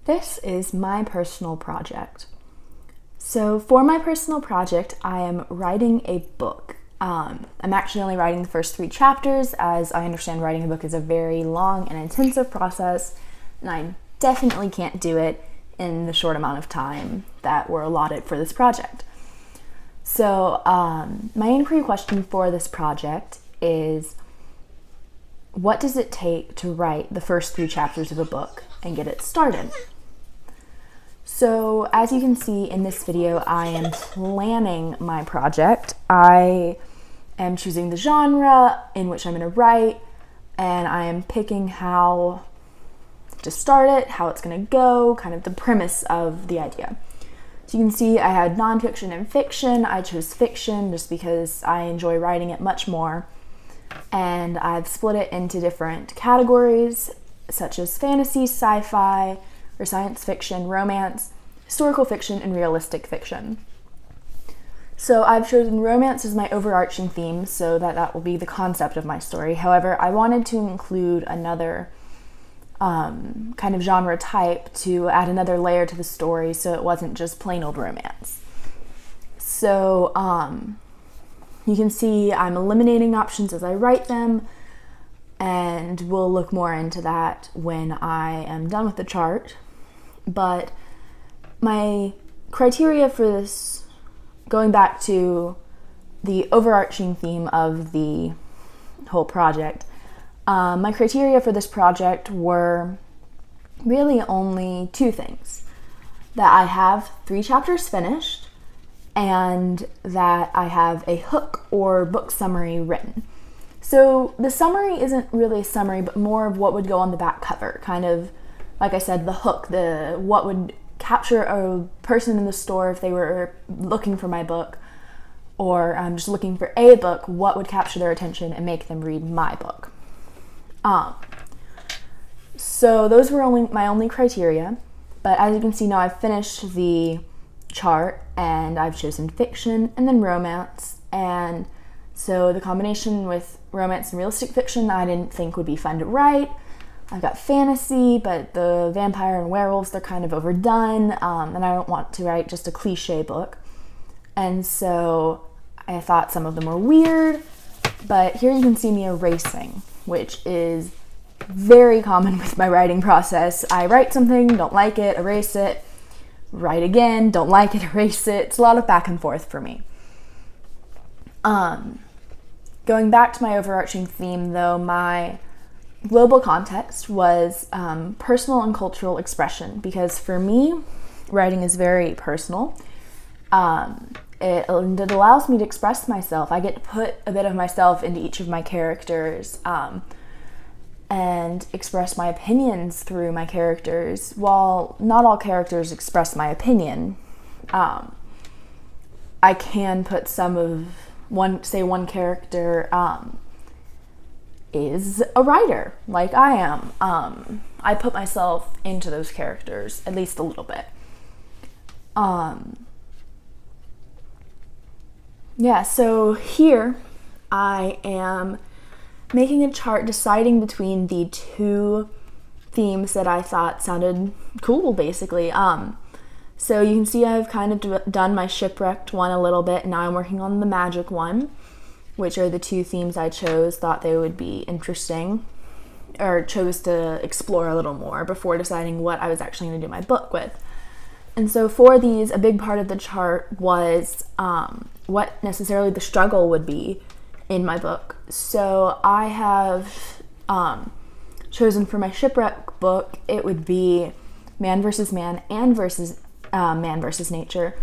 This is my personal project. So for my personal project, I am writing a book. I'm actually only writing the first 3 chapters, as I understand writing a book is a very long and intensive process, and I definitely can't do it in the short amount of time that were allotted for this project. So my inquiry question for this project is, what does it take to write the first 3 chapters of a book and get it started? So as you can see in this video, I am planning my project. I am choosing the genre in which I'm going to write, and I am picking how to start it, how it's going to go, kind of the premise of the idea. So you can see I had nonfiction and fiction. I chose fiction just because I enjoy writing it much more. And I've split it into different categories, such as fantasy, sci-fi, or science fiction, romance, historical fiction, and realistic fiction. So I've chosen romance as my overarching theme, so that will be the concept of my story. However, I wanted to include another kind of genre type to add another layer to the story, so it wasn't just plain old romance. So you can see I'm eliminating options as I write them, and we'll look more into that when I am done with the chart. But my criteria for this, going back to the overarching theme of the whole project, my criteria for this project were really only 2 things. That I have 3 chapters finished, and that I have a hook or book summary written. So the summary isn't really a summary, but more of what would go on the back cover, kind of, like I said, the hook, what would capture a person in the store if they were looking for my book, or just looking for a book, what would capture their attention and make them read my book. So those were my only criteria, but as you can see now, I've finished the chart and I've chosen fiction and then romance, and so the combination with romance and realistic fiction I didn't think would be fun to write. I've got fantasy, but the vampire and werewolves, they're kind of overdone, and I don't want to write just a cliche book. And so I thought some of them were weird, but here you can see me erasing, which is very common with my writing process. I write something, don't like it, erase it, write again, don't like it, erase it. It's a lot of back and forth for me. Going back to my overarching theme, though, my global context was personal and cultural expression, because for me, writing is very personal. It allows me to express myself. I get to put a bit of myself into each of my characters and express my opinions through my characters. While not all characters express my opinion, I can put some of one character is a writer, like I am. I put myself into those characters, at least a little bit. So here I am making a chart deciding between the 2 themes that I thought sounded cool, basically. So you can see I've kind of done my shipwrecked one a little bit, and now I'm working on the magic one, which are the 2 themes I thought they would be interesting, or chose to explore a little more before deciding what I was actually going to do my book with. And so for these, a big part of the chart was what necessarily the struggle would be in my book. So I have chosen for my shipwreck book, it would be man versus man and man versus nature,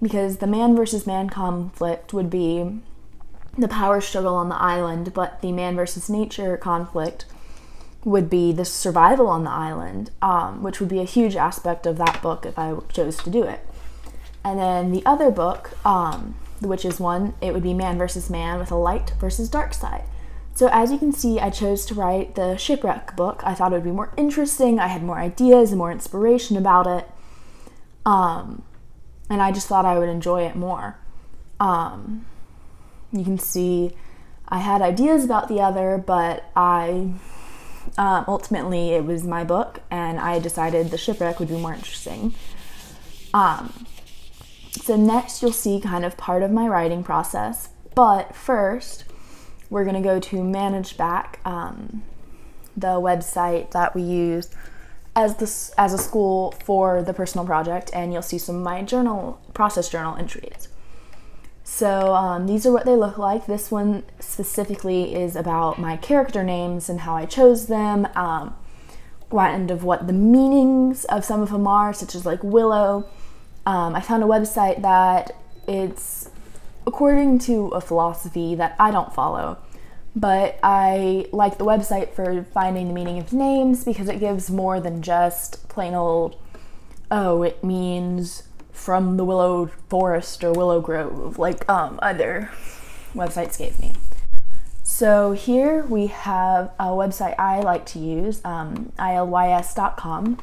because the man versus man conflict would be the power struggle on the island, but the man versus nature conflict would be the survival on the island, which would be a huge aspect of that book if I chose to do it. And then the other book, which is it would be man versus man with a light versus dark side. So as you can see, I chose to write the shipwreck book. I thought it would be more interesting. I had more ideas and more inspiration about it. And I just thought I would enjoy it more. You can see I had ideas about the other, but I Ultimately, it was my book, and I decided the shipwreck would be more interesting. So next you'll see kind of part of my writing process, but first we're going to go to ManageBack, the website that we use as a school for the personal project, and you'll see some of my process journal entries. So these are what they look like. This one specifically is about my character names and how I chose them, and of what the meanings of some of them are, such as like Willow. I found a website that it's according to a philosophy that I don't follow, but I like the website for finding the meaning of names because it gives more than just plain old, oh, it means from the Willow Forest or Willow Grove, like other websites gave me. So here we have a website I like to use, ilys.com,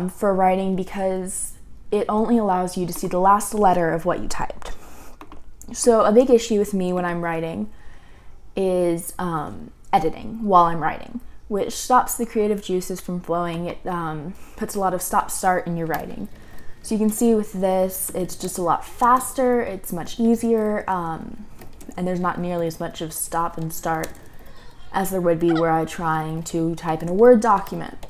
for writing because it only allows you to see the last letter of what you typed. So a big issue with me when I'm writing is editing while I'm writing, which stops the creative juices from flowing. It puts a lot of stop-start in your writing. So you can see with this, it's just a lot faster, it's much easier, and there's not nearly as much of stop and start as there would be were I trying to type in a Word document.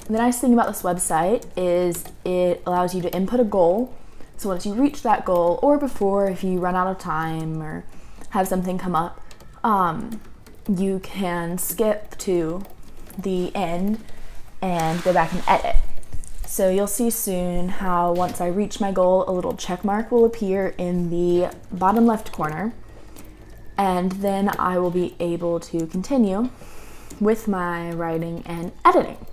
The nice thing about this website is it allows you to input a goal. So once you reach that goal, or before, if you run out of time or have something come up, you can skip to the end and go back and edit. So you'll see soon how once I reach my goal, a little check mark will appear in the bottom left corner, and then I will be able to continue with my writing and editing.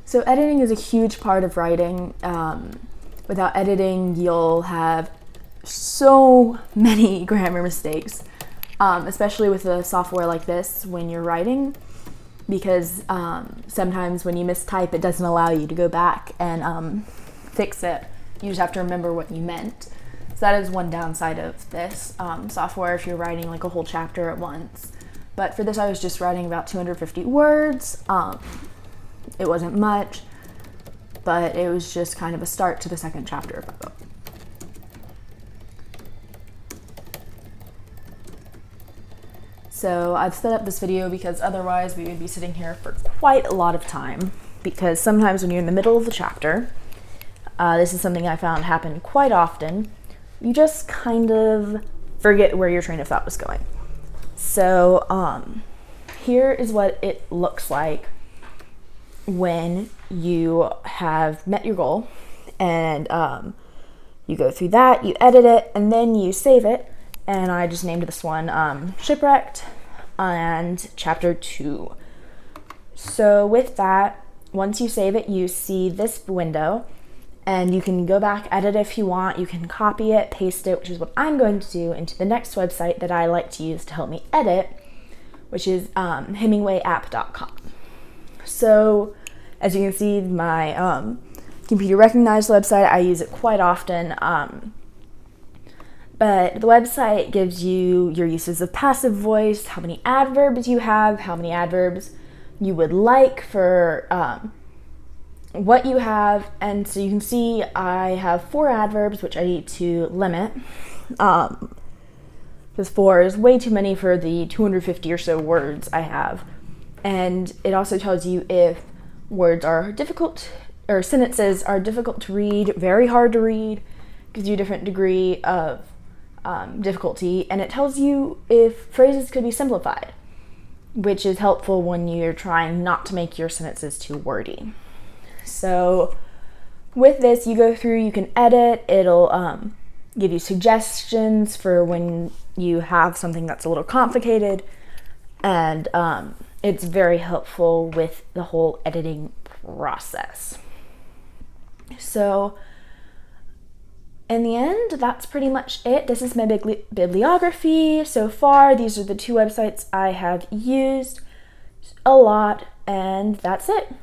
So editing is a huge part of writing. Without editing, you'll have so many grammar mistakes, especially with a software like this when you're writing, because sometimes when you mistype, it doesn't allow you to go back and fix it. You just have to remember what you meant. So that is one downside of this software if you're writing like a whole chapter at once. But for this, I was just writing about 250 words. It wasn't much, but it was just kind of a start to the second chapter of my book. So I've set up this video because otherwise we would be sitting here for quite a lot of time, because sometimes when you're in the middle of the chapter, this is something I found happen quite often, you just kind of forget where your train of thought was going. So here is what it looks like when you have met your goal, and you go through that, you edit it, and then you save it. And I just named this one Shipwrecked and Chapter 2. So with that, once you save it, you see this window, and you can go back, edit it if you want. You can copy it, paste it, which is what I'm going to do, into the next website that I like to use to help me edit, which is HemingwayApp.com. So as you can see, my computer recognized website, I use it quite often. But the website gives you your uses of passive voice, how many adverbs you have, how many adverbs you would like for what you have. And so you can see I have 4 adverbs, which I need to limit, because 4 is way too many for the 250 or so words I have. And it also tells you if words are difficult, or sentences are difficult to read, very hard to read, gives you a different degree of difficulty, and it tells you if phrases could be simplified, which is helpful when you're trying not to make your sentences too wordy. So with this, you go through, you can edit, it'll give you suggestions for when you have something that's a little complicated, and it's very helpful with the whole editing process. So in the end, that's pretty much it. This is my bibliography so far. These are the 2 websites I have used a lot, and that's it.